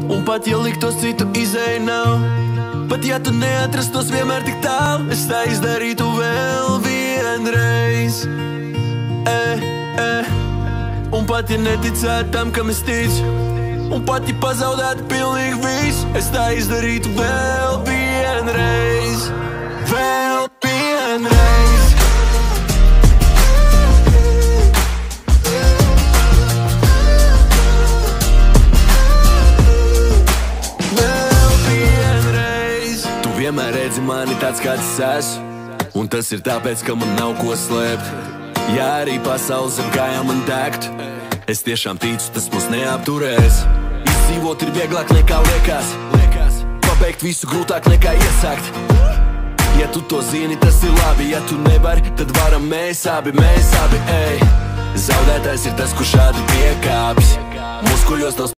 Un pat ja liktos citu izēju nav, pat ja tu neatrastos vienmēr tik tālu, es tā izdarītu vēl vienreiz. Un pat ja neticētu tam, kam es ticu, un pat ja pazaudētu pilnīgi visu, es tā izdarītu vēl vienreiz. Vēl vienreiz. Vienmēr redzi mani tāds, kāds es esmu, un tas ir tāpēc, ka man nav ko slēpt. Ja arī pasaules zem kājām man degtu, es tiešām ticu, tas mūs neapturēs. Izdzīvot ir vieglāk nekā liekas, pabeigt visu grūtāk nekā iesākt. Ja tu to zini, tas ir labi, ja tu nevari, tad varam mēs abi, ej. Zaudētājs ir tas, kurš šādi piekāpjas, muskuļos nav